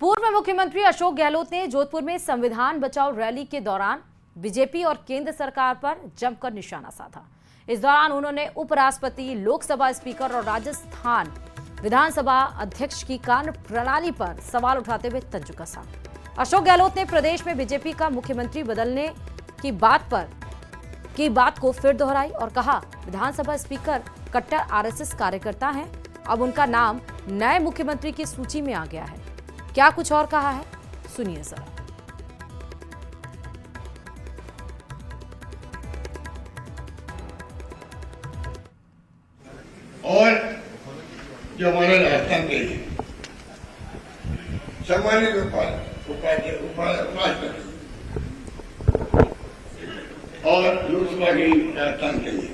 पूर्व मुख्यमंत्री अशोक गहलोत ने जोधपुर में संविधान बचाओ रैली के दौरान बीजेपी और केंद्र सरकार पर जमकर निशाना साधा। इस दौरान उन्होंने उपराष्ट्रपति, लोकसभा स्पीकर और राजस्थान विधानसभा अध्यक्ष की कार्य प्रणाली पर सवाल उठाते हुए तंज कसा। अशोक गहलोत ने प्रदेश में बीजेपी का मुख्यमंत्री बदलने की बात को फिर दोहराई और कहा, विधानसभा स्पीकर कट्टर आरएसएस कार्यकर्ता हैं। अब उनका नाम नए मुख्यमंत्री की सूची में आ गया है। क्या कुछ और कहा है, सुनिए जरा। और जो हमारे राजस्थान के सम्मानित उपराष्ट्रपति और लोकसभा के राजस्थान के लिए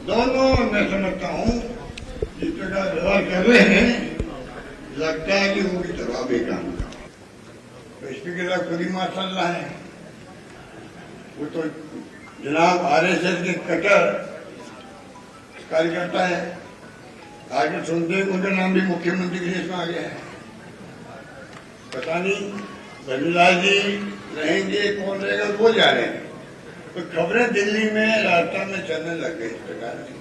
दोनों मैं समझता हूँ जिस प्रकार व्यवहार कर रहे हैं, लगता है कि वो भी जवाबी काम का। तो स्पीकर का खुद ही माशाल्लाह है, वो तो जनाब आरएसएस के कट्टर कार्यकर्ता है। आगे सुनते हैं उनका नाम भी मुख्यमंत्री की लिस्ट में आ गया है। पता नहीं भजनलाल जी रहेंगे, कौन रहेगा, वो जा रहे हैं। तो खबरें दिल्ली में, राजस्थान में चलने लग गई इस प्रकार से।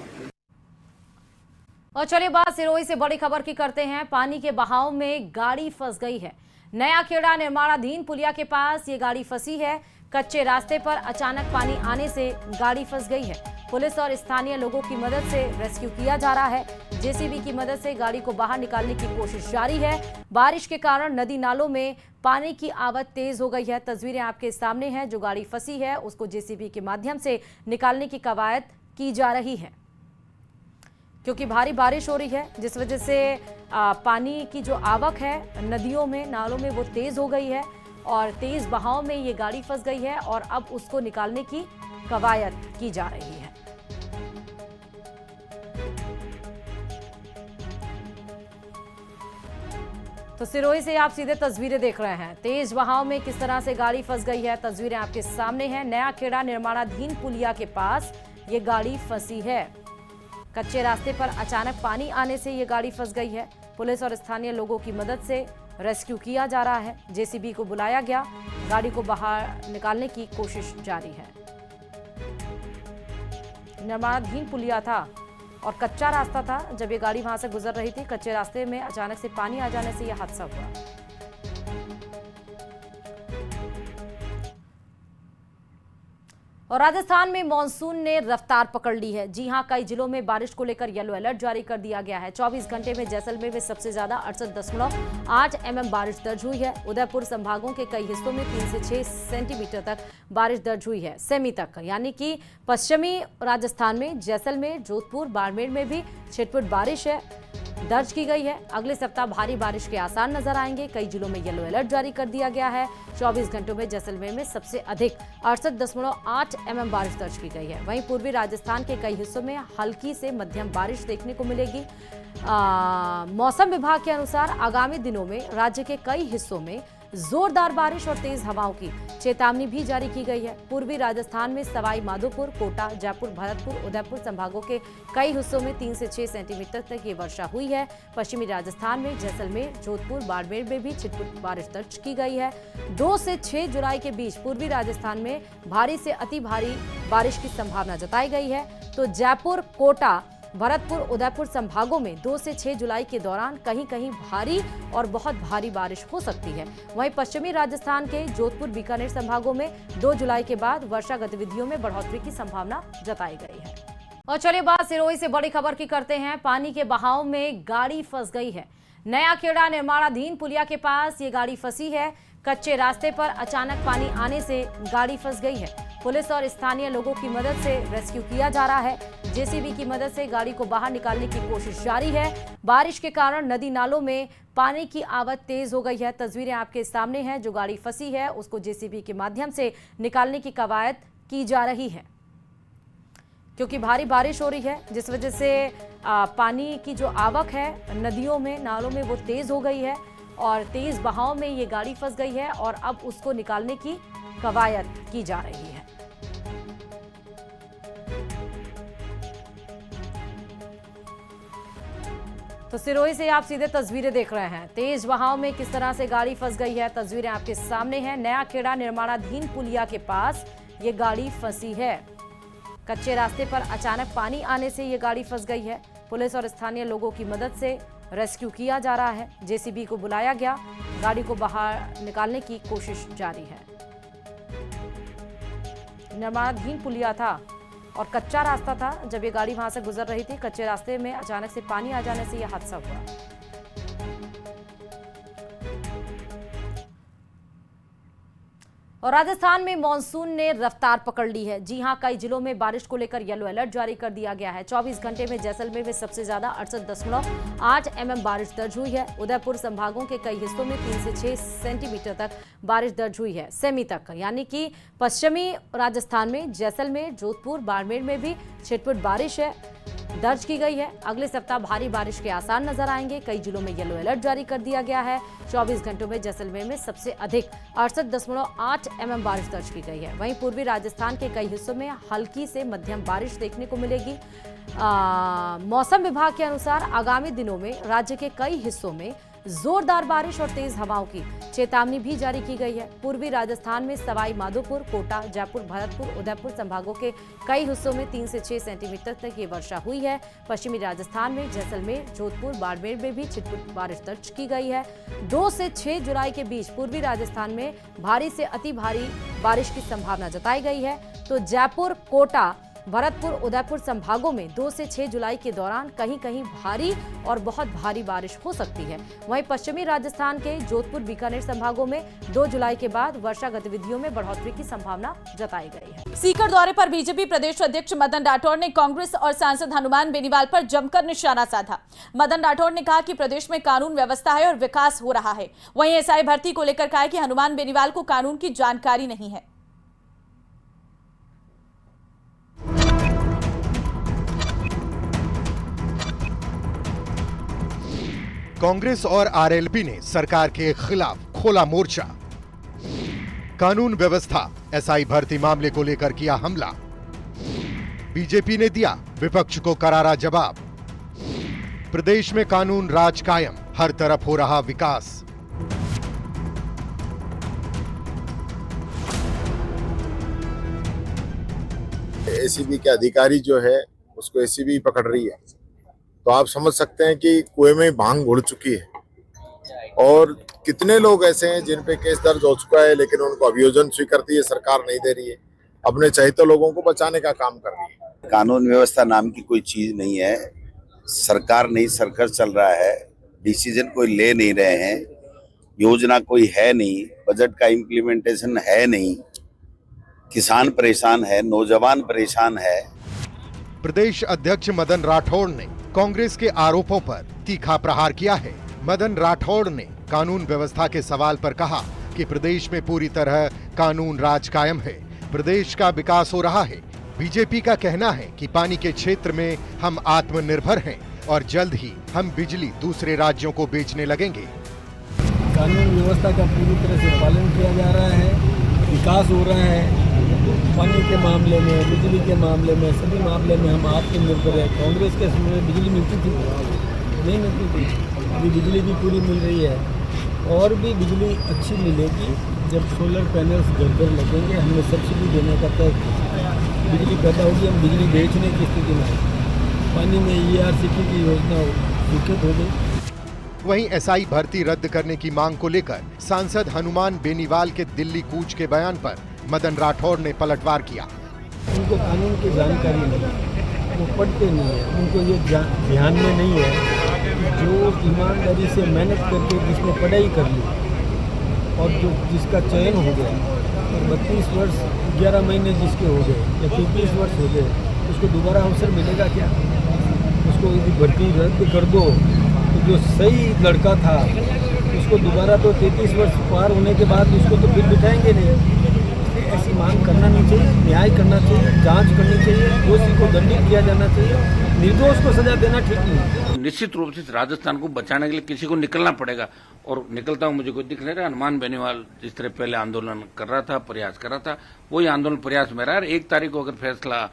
और चलिए बात सिरोही से बड़ी खबर की करते हैं। पानी के बहाव में गाड़ी फंस गई है। नया खेड़ा निर्माणाधीन पुलिया के पास ये गाड़ी फंसी है। कच्चे रास्ते पर अचानक पानी आने से गाड़ी फंस गई है। पुलिस और स्थानीय लोगों की मदद से रेस्क्यू किया जा रहा है। जेसीबी की मदद से गाड़ी को बाहर निकालने की कोशिश जारी है। बारिश के कारण नदी नालों में पानी की आवक तेज हो गई है। तस्वीरें आपके सामने हैं। जो गाड़ी फंसी है उसको जेसीबी के माध्यम से निकालने की कवायद की जा रही है, क्योंकि भारी बारिश हो रही है, जिस वजह से पानी की जो आवक है नदियों में, नालों में, वो तेज हो गई है और तेज बहाव में ये गाड़ी फंस गई है और अब उसको निकालने की कवायद की जा रही है। तो सिरोही से आप सीधे तस्वीरें देख रहे हैं। तेज बहाव में किस तरह से गाड़ी फंस गई है, तस्वीरें आपके सामने हैं। नया खेड़ा निर्माणाधीन पुलिया के पास ये गाड़ी फंसी है। कच्चे रास्ते पर अचानक पानी आने से ये गाड़ी फंस गई है। पुलिस और स्थानीय लोगों की मदद से रेस्क्यू किया जा रहा है। जेसीबी को बुलाया गया, गाड़ी को बाहर निकालने की कोशिश जारी है। निर्माणाधीन पुलिया था और कच्चा रास्ता था। जब ये गाड़ी वहां से गुजर रही थी, कच्चे रास्ते में अचानक से पानी आ जाने से यह हादसा हुआ। और राजस्थान में मानसून ने रफ्तार पकड़ ली है। जी हां, कई जिलों में बारिश को लेकर येलो अलर्ट जारी कर दिया गया है। 24 घंटे में जैसलमेर में सबसे ज्यादा 68.8 mm बारिश दर्ज हुई है। उदयपुर संभागों के कई हिस्सों में 3 से 6 सेंटीमीटर तक बारिश दर्ज हुई है। सेमी तक, यानी कि पश्चिमी राजस्थान में जैसलमेर, जोधपुर, बाड़मेर में भी छिटपुट बारिश दर्ज की गई है। अगले सप्ताह भारी बारिश के आसार नजर आएंगे। कई जिलों में येलो अलर्ट जारी कर दिया गया है। 24 घंटों में जैसलमेर में सबसे अधिक 68.8 mm बारिश दर्ज की गई है। वहीं पूर्वी राजस्थान के कई हिस्सों में हल्की से मध्यम बारिश देखने को मिलेगी। मौसम विभाग के अनुसार आगामी दिनों में राज्य के कई हिस्सों में जोरदार बारिश और तेज हवाओं की चेतावनी भी जारी की गई है। पूर्वी राजस्थान में सवाई माधोपुर, कोटा, जयपुर, भरतपुर, उदयपुर संभागों के कई हिस्सों में 3 से 6 सेंटीमीटर तक ये वर्षा हुई है। पश्चिमी राजस्थान में जैसलमेर, जोधपुर, बाड़मेर में भी छिटपुट बारिश दर्ज की गई है। 2 से 6 जुलाई के बीच पूर्वी राजस्थान में भारी से अति भारी बारिश की संभावना जताई गई है। तो जयपुर, कोटा, भरतपुर, उदयपुर संभागों में 2 से 6 जुलाई के दौरान कहीं कहीं भारी और बहुत भारी बारिश हो सकती है। वहीं पश्चिमी राजस्थान के जोधपुर, बीकानेर संभागों में 2 जुलाई के बाद वर्षा गतिविधियों में बढ़ोतरी की संभावना जताई गई है। और चलिए बात सिरोही से बड़ी खबर की करते हैं। पानी के बहाव में गाड़ी फंस गई है। नया खेड़ा निर्माणाधीन पुलिया के पास ये गाड़ी फंसी है। कच्चे रास्ते पर अचानक पानी आने से गाड़ी फंस गई है। पुलिस और स्थानीय लोगों की मदद से रेस्क्यू किया जा रहा है। जेसीबी की मदद से गाड़ी को बाहर निकालने की कोशिश जारी है। बारिश के कारण नदी नालों में पानी की आवक तेज हो गई है। तस्वीरें आपके सामने हैं। जो गाड़ी फंसी है उसको जेसीबी के माध्यम से निकालने की कवायद की जा रही है, क्योंकि भारी बारिश हो रही है, जिस वजह से पानी की जो आवक है नदियों में, नालों में, वो तेज हो गई है और तेज बहाव में ये गाड़ी फंस गई है और अब उसको निकालने की कवायद की जा रही है। तो तो सिरोही से आप सीधे तस्वीरें देख रहे हैं। तेज बहाव में किस तरह से गाड़ी फंस गई है, तस्वीरें आपके सामने हैं। नया खेड़ा निर्माणाधीन पुलिया के पास ये गाड़ी फंसी है। कच्चे रास्ते पर अचानक पानी आने से ये गाड़ी फंस गई है। पुलिस और स्थानीय लोगों की मदद से रेस्क्यू किया जा रहा है। जेसीबी को बुलाया गया, गाड़ी को बाहर निकालने की कोशिश जारी है। निर्माणाधीन पुलिया था और कच्चा रास्ता था। जब ये गाड़ी वहां से गुजर रही थी, कच्चे रास्ते में अचानक से पानी आ जाने से यह हादसा हुआ। और राजस्थान में मॉनसून ने रफ्तार पकड़ ली है। जी हां, कई जिलों में बारिश को लेकर येलो अलर्ट जारी कर दिया गया है। 24 घंटे में जैसलमेर में सबसे ज्यादा 68.8 mm बारिश दर्ज हुई है। उदयपुर संभागों के कई हिस्सों में 3 से 6 सेंटीमीटर तक बारिश दर्ज हुई है। सेमी तक, यानी कि पश्चिमी राजस्थान में जैसलमेर, जोधपुर, बाड़मेर में भी छिटपुट बारिश है दर्ज की गई है। अगले सप्ताह भारी बारिश के आसार नजर आएंगे। कई जिलों में येलो अलर्ट जारी कर दिया गया है। 24 घंटों में जैसलमेर में सबसे अधिक 68.8 mm बारिश दर्ज की गई है। वहीं पूर्वी राजस्थान के कई हिस्सों में हल्की से मध्यम बारिश देखने को मिलेगी। मौसम विभाग के अनुसार आगामी दिनों में राज्य के कई हिस्सों में जोरदार बारिश और तेज हवाओं की चेतावनी भी जारी की गई है। पूर्वी राजस्थान में सवाई माधोपुर, कोटा, जयपुर, भरतपुर, उदयपुर संभागों के कई हिस्सों में 3 से 6 सेंटीमीटर तक ये वर्षा हुई है। पश्चिमी राजस्थान में जैसलमेर, जोधपुर, बाड़मेर में भी छिटपुट बारिश दर्ज की गई है। 2 से 6 जुलाई के बीच पूर्वी राजस्थान में भारी से अति भारी बारिश की संभावना जताई गई है। तो जयपुर, कोटा, भरतपुर, उदयपुर संभागों में 2 से 6 जुलाई के दौरान कहीं कहीं भारी और बहुत भारी बारिश हो सकती है। वहीं पश्चिमी राजस्थान के जोधपुर, बीकानेर संभागों में 2 जुलाई के बाद वर्षा गतिविधियों में बढ़ोतरी की संभावना जताई गई है। सीकर दौरे पर बीजेपी प्रदेश अध्यक्ष मदन राठौड़ ने कांग्रेस और सांसद हनुमान बेनीवाल पर जमकर निशाना साधा। मदन राठौड़ ने कहा कि प्रदेश में कानून व्यवस्था है और विकास हो रहा है। वहीं एसआई भर्ती को लेकर कहा कि हनुमान बेनीवाल को कानून की जानकारी नहीं है। कांग्रेस और आरएलपी ने सरकार के खिलाफ खोला मोर्चा। कानून व्यवस्था, एसआई भर्ती मामले को लेकर किया हमला। बीजेपी ने दिया विपक्ष को करारा जवाब। प्रदेश में कानून राज कायम, हर तरफ हो रहा विकास। एसीबी के अधिकारी जो है उसको एसीबी पकड़ रही है, तो आप समझ सकते हैं कि कुएं में भांग घुल चुकी है। और कितने लोग ऐसे हैं जिन पे केस दर्ज हो चुका है लेकिन उनको अभियोजन स्वीकृति सरकार नहीं दे रही है। अपने चहेते लोगों को बचाने का काम कर रही है। कानून व्यवस्था नाम की कोई चीज नहीं है। सरकार नहीं, सर्कस चल रहा है, डिसीजन कोई ले नहीं रहे हैं, योजना कोई है नहीं, बजट का इम्प्लीमेंटेशन है नहीं, किसान परेशान है, नौजवान परेशान है। प्रदेश अध्यक्ष मदन राठौड़ ने कांग्रेस के आरोपों पर तीखा प्रहार किया है। मदन राठौड़ ने कानून व्यवस्था के सवाल पर कहा कि प्रदेश में पूरी तरह कानून राज कायम है, प्रदेश का विकास हो रहा है। बीजेपी का कहना है कि पानी के क्षेत्र में हम आत्मनिर्भर हैं और जल्द ही हम बिजली दूसरे राज्यों को बेचने लगेंगे। कानून व्यवस्था का पूरी तरह से पालन किया जा रहा है, विकास हो रहा है। पानी के मामले में, बिजली के मामले में, सभी मामले में हम आत्मनिर्भर है। कांग्रेस के समय में बिजली मिलती थी, नहीं मिलती थी, अभी बिजली भी पूरी मिल रही है और भी बिजली अच्छी मिलेगी जब सोलर पैनल्स घर घर लगेंगे। हमें सब्सिडी देने का तय बिजली पैदा होगी, हम बिजली बेचने की स्थिति में। पानी में ERCP की योजना स्वीकृत हो गई। वहीं एसआई भर्ती रद्द करने की मांग को लेकर सांसद हनुमान बेनीवाल के दिल्ली कूच के बयान पर मदन राठौड़ ने पलटवार किया। उनको कानून की जानकारी नहीं है, वो पढ़ते नहीं है, उनको ये ध्यान में नहीं है जो ईमानदारी से मेहनत करके जिसने पढ़ाई कर ली और जो जिसका चयन हो गया और 32 वर्ष 11 महीने जिसके हो गए या 33 वर्ष हो गए, उसको दोबारा अवसर मिलेगा क्या? उसको यदि भर्ती रद्द कर दो तो जो सही लड़का था उसको दोबारा तो 33 वर्ष पार होने के बाद उसको तो फिर बिठाएंगे नहीं। ऐसी मांग करना नहीं चाहिए, न्याय करना चाहिए, जांच करनी चाहिए, दोषी को दंडित किया जाना चाहिए, निर्दोष को सजा देना ठीक नहीं। निश्चित रूप से राजस्थान को बचाने के लिए किसी को निकलना पड़ेगा और निकलता हुआ मुझे कोई दिख नहीं रहा। हनुमान बेनीवाल जिस तरह पहले आंदोलन कर रहा था, प्रयास कर रहा था, वही आंदोलन प्रयास में रहा है। 1 तारीख को अगर फैसला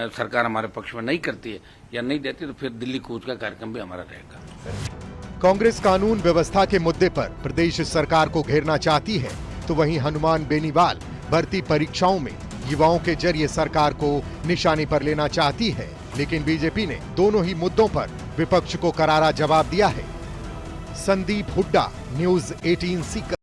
सरकार हमारे पक्ष में नहीं करती है या नहीं देती तो फिर दिल्ली कूच का कार्यक्रम भी हमारा रहेगा। कांग्रेस कानून व्यवस्था के मुद्दे पर प्रदेश सरकार को घेरना चाहती है, तो वहीं हनुमान बेनीवाल भर्ती परीक्षाओं में युवाओं के जरिए सरकार को निशाने पर लेना चाहती है। लेकिन बीजेपी ने दोनों ही मुद्दों पर विपक्ष को करारा जवाब दिया है। संदीप हुड्डा, न्यूज़ 18 सीकर।